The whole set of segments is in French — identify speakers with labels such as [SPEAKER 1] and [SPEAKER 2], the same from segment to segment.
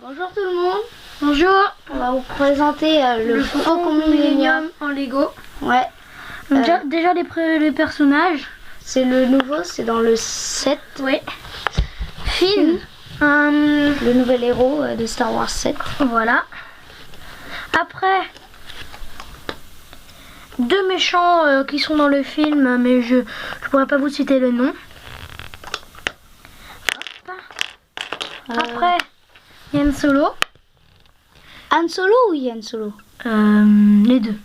[SPEAKER 1] Bonjour tout le monde.
[SPEAKER 2] Bonjour.
[SPEAKER 1] On va vous présenter le Faucon Millenium
[SPEAKER 2] en Lego.
[SPEAKER 1] Ouais.
[SPEAKER 2] Déjà les personnages.
[SPEAKER 1] C'est le nouveau, c'est dans le 7.
[SPEAKER 2] Oui. Finn.
[SPEAKER 1] Le nouvel héros de Star Wars 7.
[SPEAKER 2] Voilà. Après, deux méchants qui sont dans le film, mais je pourrais pas vous citer le nom. Après, Han Solo.
[SPEAKER 1] Han Solo ou Yann Solo?
[SPEAKER 2] Les deux.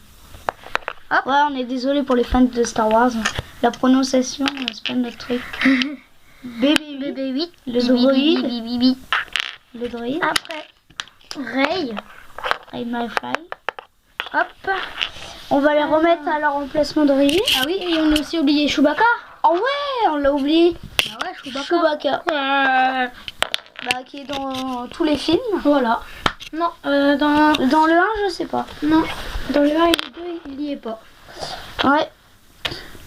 [SPEAKER 1] Hop. Ouais, on est désolé pour les fans de Star Wars. La prononciation, c'est pas notre truc.
[SPEAKER 2] BB-8.
[SPEAKER 1] Le droïde. Le droïde.
[SPEAKER 2] Après, Rey.
[SPEAKER 1] Rey McFly.
[SPEAKER 2] Hop.
[SPEAKER 1] On va les remettre à leur emplacement d'origine.
[SPEAKER 2] Ah oui, et on a aussi oublié Chewbacca.
[SPEAKER 1] Oh ouais, on l'a oublié.
[SPEAKER 2] Ah ouais,
[SPEAKER 1] Chewbacca. Bah, qui est dans tous les films.
[SPEAKER 2] Voilà. Non,
[SPEAKER 1] dans le 1, je sais pas.
[SPEAKER 2] Non, dans le 1 et le 2, il n'y est pas.
[SPEAKER 1] Ouais.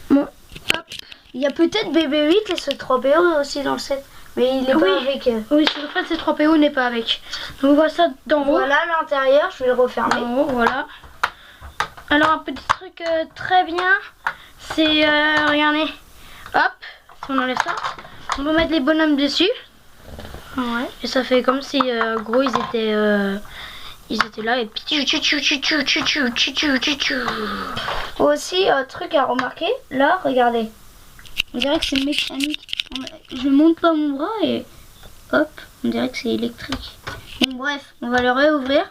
[SPEAKER 2] Bon, hop.
[SPEAKER 1] Il y a peut-être BB-8 et ce 3PO aussi dans le 7. Mais il est pas avec.
[SPEAKER 2] Oui, sur le fait, ce 3PO n'est pas avec. Donc, on voit ça d'en haut.
[SPEAKER 1] Voilà l'intérieur, je vais le refermer.
[SPEAKER 2] En haut, voilà. Alors, un petit truc très bien, c'est, regardez, hop, si on enlève ça, on peut mettre les bonhommes dessus.
[SPEAKER 1] Ouais.
[SPEAKER 2] Et ça fait comme si, gros, ils étaient là et
[SPEAKER 1] Aussi, truc à remarquer, là, regardez. On dirait que c'est mécanique. Je monte pas mon bras et hop, on dirait que c'est électrique. Bon, bref, on va le réouvrir.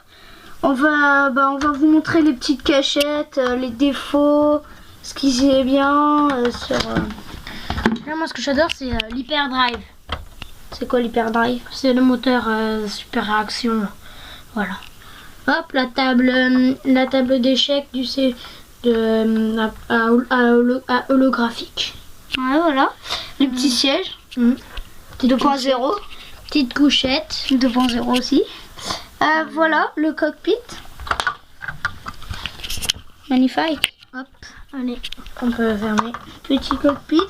[SPEAKER 1] On va vous montrer les petites cachettes, les défauts, ce qui est bien sur...
[SPEAKER 2] Moi, ce que j'adore, c'est l'hyperdrive.
[SPEAKER 1] C'est quoi l'hyperdrive?
[SPEAKER 2] C'est le moteur super réaction. Voilà. Hop, la table d'échecs holographique.
[SPEAKER 1] Ouais, voilà. Les petits sièges. 2.0.
[SPEAKER 2] Petite couchette.
[SPEAKER 1] 2.0 aussi. Voilà, le cockpit. Magnifique.
[SPEAKER 2] Hop, allez, on peut fermer.
[SPEAKER 1] Petit cockpit.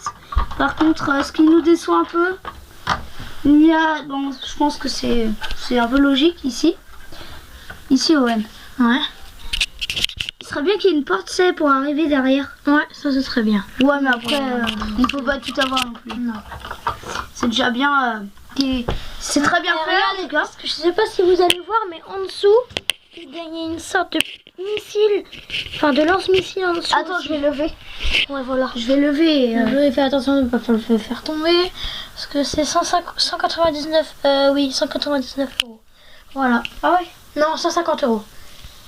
[SPEAKER 1] Par contre, ce qui nous déçoit un peu, il y a, bon, je pense que c'est un peu logique ici. Ici, Owen.
[SPEAKER 2] Ouais.
[SPEAKER 1] Il serait bien qu'il y ait une porte, c'est pour arriver derrière.
[SPEAKER 2] Ouais, ça ce serait bien.
[SPEAKER 1] Ouais, mais après, il ne faut pas tout avoir non plus.
[SPEAKER 2] Non.
[SPEAKER 1] C'est déjà bien. C'est très bien fait en tout cas.
[SPEAKER 2] Parce que je sais pas si vous allez voir, mais en dessous, il y a une sorte de missile, enfin de lance-missile en dessous.
[SPEAKER 1] Attends, je vais lever.
[SPEAKER 2] Ouais, voilà.
[SPEAKER 1] Je vais lever.
[SPEAKER 2] Je vais faire attention de ne pas le faire tomber, parce que c'est 199 €. Voilà.
[SPEAKER 1] Ah ouais.
[SPEAKER 2] Non, 150 €.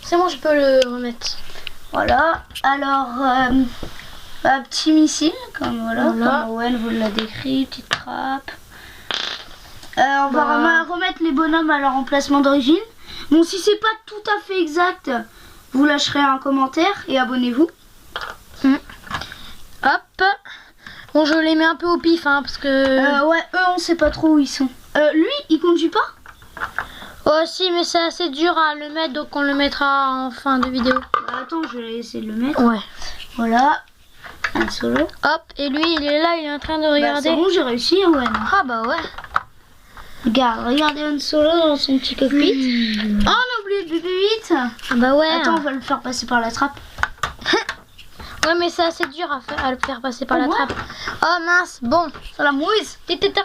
[SPEAKER 2] C'est bon, je peux le remettre.
[SPEAKER 1] Voilà. Alors, un petit missile, comme comme Owen vous l'a décrit, petite trappe. On va remettre les bonhommes à leur emplacement d'origine. Bon, si c'est pas tout à fait exact, vous lâcherez un commentaire et abonnez-vous.
[SPEAKER 2] Hop. Bon, je les mets un peu au pif, hein, parce que...
[SPEAKER 1] ouais, eux, on sait pas trop où ils sont. Lui, il conduit pas?
[SPEAKER 2] Oh si, mais c'est assez dur à le mettre, donc on le mettra en fin de vidéo.
[SPEAKER 1] Attends, je vais essayer de le mettre.
[SPEAKER 2] Ouais.
[SPEAKER 1] Voilà. Un solo.
[SPEAKER 2] Hop, et lui, il est là, il est en train de regarder.
[SPEAKER 1] C'est bon, j'ai réussi, Owen.
[SPEAKER 2] Ah bah ouais.
[SPEAKER 1] Regardez Han Solo dans son petit cockpit. Oh, on a oublié le BB-8.
[SPEAKER 2] Ah bah ouais.
[SPEAKER 1] Attends, on va le faire passer par la trappe.
[SPEAKER 2] Ouais, mais c'est assez dur à le faire passer par la trappe. Oh mince, bon.
[SPEAKER 1] Ça la mouise.
[SPEAKER 2] Petite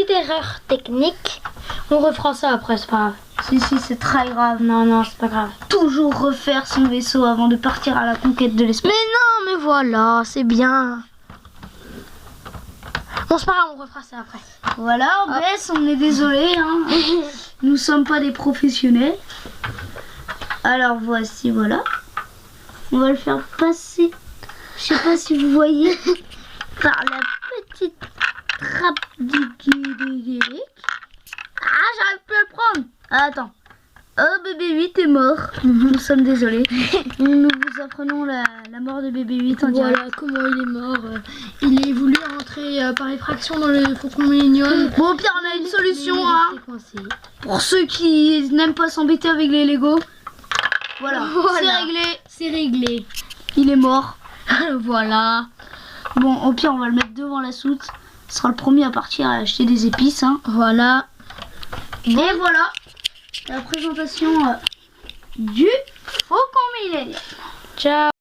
[SPEAKER 2] erreur technique. On refera ça après, c'est pas grave.
[SPEAKER 1] Si, c'est très grave.
[SPEAKER 2] Non, c'est pas grave.
[SPEAKER 1] Toujours refaire son vaisseau avant de partir à la conquête de l'espace.
[SPEAKER 2] Mais non, mais voilà, c'est bien. Bon, c'est pas grave, on refera ça après.
[SPEAKER 1] Voilà, on baisse, on est désolé. Hein. Nous sommes pas des professionnels. Alors voici, voilà. On va le faire passer. Je sais pas si vous voyez. Par la petite trappe du guéric. Ah, j'arrive plus à le prendre. Ah, attends. Oh, BB-8 est mort. Nous sommes désolés. Nous vous apprenons la mort de BB-8 en direct.
[SPEAKER 2] Voilà comment il est mort. Il est voulu rentrer par effraction dans le Faucon Millenium.
[SPEAKER 1] Bon, au pire, on a une solution. Hein. Pour ceux qui n'aiment pas s'embêter avec les Lego. Voilà. C'est réglé.
[SPEAKER 2] C'est réglé.
[SPEAKER 1] Il est mort.
[SPEAKER 2] Voilà.
[SPEAKER 1] Bon, au pire, on va le mettre devant la soute. Ce sera le premier à partir à acheter des épices. Hein.
[SPEAKER 2] Voilà.
[SPEAKER 1] Et voilà. la présentation du Faucon Millenium.
[SPEAKER 2] Ciao.